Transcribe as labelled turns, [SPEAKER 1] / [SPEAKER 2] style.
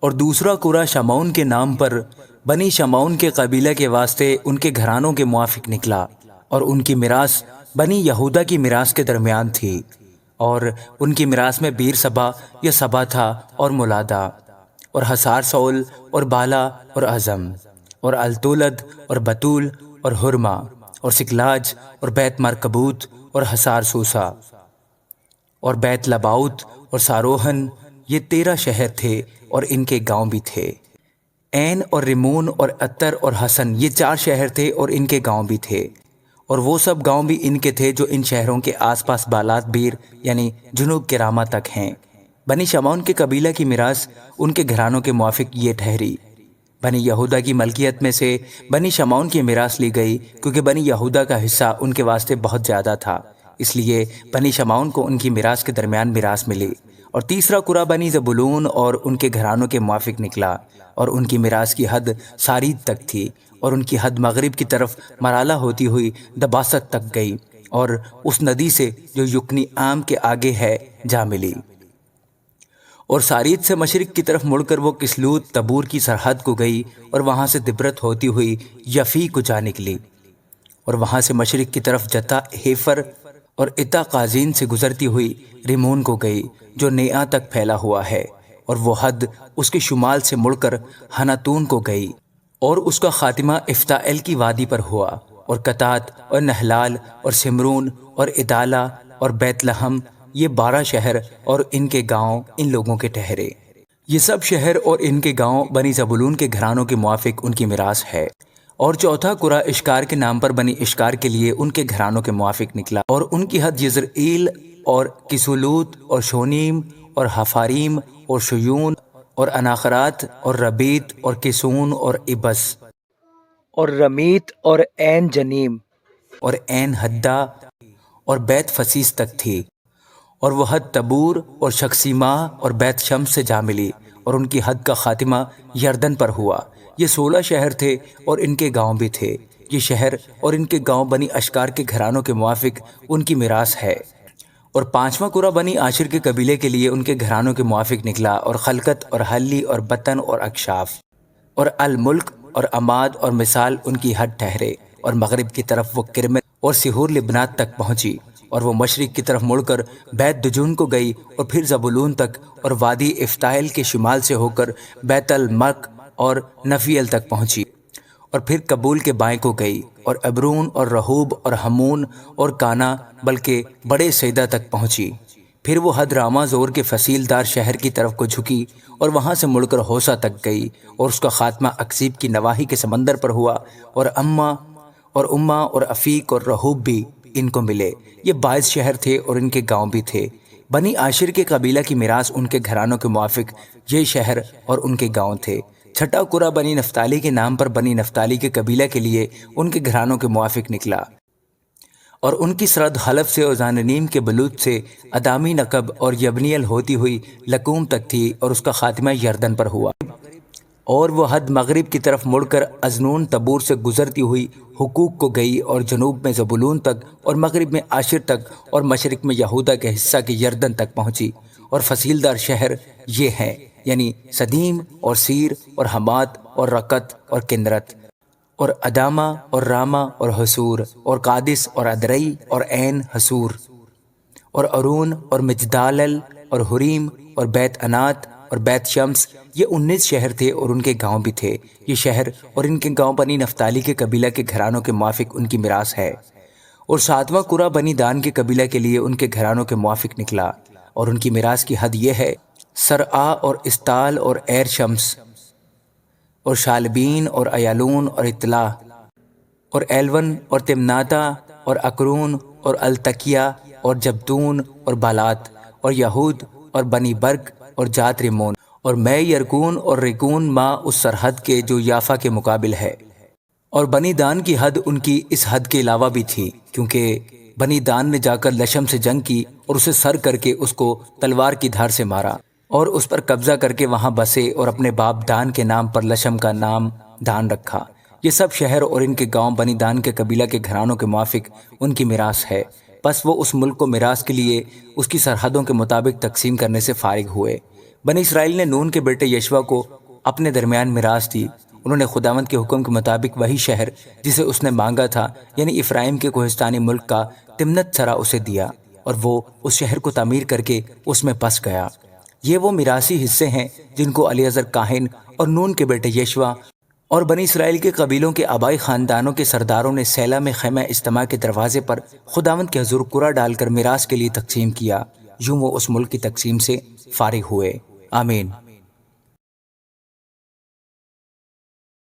[SPEAKER 1] اور دوسرا قرہ شمعون کے نام پر بنی شمعون کے قبیلہ کے واسطے ان کے گھرانوں کے موافق نکلا، اور ان کی میراث بنی یہودا کی میراث کے درمیان تھی، اور ان کی میراث میں بیر سبا یا سبا تھا، اور ملادہ اور حصار سول اور بالا اور عظم اور التولد اور بطول اور حرما اور سکلاج اور بیت مرکبوت اور حصار سوسا اور بیت لباؤت اور ساروہن، یہ 13 شہر تھے اور ان کے گاؤں بھی تھے۔ عین اور ریمون اور اتر اور حسن، یہ 4 شہر تھے اور ان کے گاؤں بھی تھے، اور وہ سب گاؤں بھی ان کے تھے جو ان شہروں کے آس پاس بالات بیر یعنی جنوب کے راما تک ہیں۔ بنی شمعون کے قبیلہ کی میراث ان کے گھرانوں کے موافق یہ ٹھہری۔ بنی یہودا کی ملکیت میں سے بنی شمعون کی میراث لی گئی، کیونکہ بنی یہودا کا حصہ ان کے واسطے بہت زیادہ تھا، اس لیے بنی شمعون کو ان کی میراث کے درمیان میراث ملی۔ اور تیسرا قرہ بنی زبولون اور ان کے گھرانوں کے موافق نکلا، اور ان کی میراث کی حد سارید تک تھی، اور ان کی حد مغرب کی طرف مرالہ ہوتی ہوئی دباست تک گئی، اور اس ندی سے جو یکنی عام کے آگے ہے جا ملی۔ اور سارید سے مشرق کی طرف مڑ کر وہ کسلوت تبور کی سرحد کو گئی، اور وہاں سے دبرت ہوتی ہوئی یفی کو جا نکلی، اور وہاں سے مشرق کی طرف جتا ہیفر اور اتا قازین سے گزرتی ہوئی ریمون کو گئی جو نیعا تک پھیلا ہوا ہے، اور وہ حد اس کے شمال سے مڑ کر ہناتون کو گئی، اور اس کا خاتمہ افتائل کی وادی پر ہوا، اور کتات اور نہلال اور سمرون اور ادالہ اور بیت لحم، یہ 12 شہر اور ان کے گاؤں ان لوگوں کے ٹھہرے۔ یہ سب شہر اور ان کے گاؤں بنی زبولون کے گھرانوں کے موافق ان کی میراث ہے۔ اور چوتھا قرہ اشکار کے نام پر بنی اشکار کے لیے ان کے گھرانوں کے موافق نکلا، اور ان کی حد یزرعیل اور کسولوت اور شونیم اور حفاریم اور شیون اور اناخرات اور ربیت اور کسون اور ابس اور رمیت اور عین جنیم اور عین حدہ اور بیت فسیس تک تھی، اور وہ حد تبور اور شخصیمہ اور بیت شمس سے جا ملی، اور ان کی حد کا خاتمہ یردن پر ہوا۔ یہ 16 شہر تھے اور ان کے گاؤں بھی تھے۔ یہ شہر اور ان کے گاؤں بنی اشکار کے گھرانوں کے موافق ان کی میراث ہے۔ اور 5واں قرہ بنی عاشر کے قبیلے کے لیے ان کے گھرانوں کے موافق نکلا، اور خلقت اور حلی اور بطن اور اکشاف اور الملک اور عماد اور مثال ان کی حد ٹھہرے، اور مغرب کی طرف وہ کرمت اور سہور لبنات تک پہنچی، اور وہ مشرق کی طرف مڑ کر بیت دجون کو گئی، اور پھر زبولون تک، اور وادی افتائل کے شمال سے ہو کر بیت المک اور نفیل تک پہنچی، اور پھر کبول کے بائیں کو گئی، اور ابرون اور رہوب اور ہمون اور کانا بلکہ بڑے سیدہ تک پہنچی۔ پھر وہ حد راما زور کے فصیل دار شہر کی طرف کو جھکی، اور وہاں سے مڑ کر ہوسا تک گئی، اور اس کا خاتمہ اکزیب کی نواحی کے سمندر پر ہوا، اور اما اور افیق اور رہوب بھی ان کو ملے۔ یہ 22 شہر تھے اور ان کے گاؤں بھی تھے۔ بنی عاشر کے قبیلہ کی میراث ان کے گھرانوں کے موافق یہ شہر اور ان کے گاؤں تھے۔ چھٹا قرہ بنی نفتالی کے نام پر بنی نفتالی کے قبیلہ کے لیے ان کے گھرانوں کے موافق نکلا، اور ان کی سرحد حلف سے اور زاننیم کے بلوت سے ادامی نقب اور یبنیل ہوتی ہوئی لکوم تک تھی، اور اس کا خاتمہ یردن پر ہوا۔ اور وہ حد مغرب کی طرف مڑ کر ازنون تبور سے گزرتی ہوئی حقوق کو گئی، اور جنوب میں زبولون تک، اور مغرب میں عاشر تک، اور مشرق میں یہودا کے حصہ کے یردن تک پہنچی۔ اور فصیلدار شہر یہ ہیں، یعنی صدیم اور سیر اور حمات اور رکت اور کندرت اور ادامہ اور راما اور حسور اور قادس اور ادرئی اور عین حسور اور ارون اور مجدالل اور حریم اور بیت انات اور بیت شمس، یہ 19 شہر تھے اور ان کے گاؤں بھی تھے۔ یہ شہر اور ان کے گاؤں بنی نفتالی کے قبیلہ کے گھرانوں کے موافق ان کی میراث ہے۔ اور 7واں قرہ بنی دان کے قبیلہ کے لیے ان کے گھرانوں کے موافق نکلا، اور ان کی میراث کی حد یہ ہے: سرآ اور استال اور ایر شمس اور شالبین اور ایالون اور اطلاع اور ایلون اور تمناتا اور اکرون اور التکیہ اور جبتون اور بالات اور یہود اور بنی برق اور جات ریمون اور میں یرکون اور ریکون ما اس سرحد کے جو یافا کے مقابل ہے۔ اور بنی دان کی حد ان کی اس حد کے علاوہ بھی تھی، کیونکہ بنی دان نے جا کر لشم سے جنگ کی اور اسے سر کر کے اس کو تلوار کی دھار سے مارا، اور اس پر قبضہ کر کے وہاں بسے، اور اپنے باپ دان کے نام پر لشم کا نام دان رکھا۔ یہ سب شہر اور ان کے گاؤں بنی دان کے قبیلہ کے گھرانوں کے موافق ان کی میراث ہے۔ پس وہ اس ملک کو میراث کے لیے اس کی سرحدوں کے مطابق تقسیم کرنے سے فارغ ہوئے۔ بنی اسرائیل نے نون کے بیٹے یشوع کو اپنے درمیان میراث دی۔ انہوں نے خداوند کے حکم کے مطابق وہی شہر جسے اس نے مانگا تھا، یعنی افرائیم کے کوہستانی ملک کا تمنت سرا اسے دیا، اور وہ اس شہر کو تعمیر کر کے اس میں بس گیا۔ یہ وہ میراثی حصے ہیں جن کو الیعزر کاہن اور نون کے بیٹے یشوع اور بنی اسرائیل کے قبیلوں کے آبائی خاندانوں کے سرداروں نے سیلا میں خیمہ اجتماع کے دروازے پر خداوند کے حضور قرعہ ڈال کر میراث کے لیے تقسیم کیا۔ یوں وہ اس ملک کی تقسیم سے فارغ ہوئے۔ آمین۔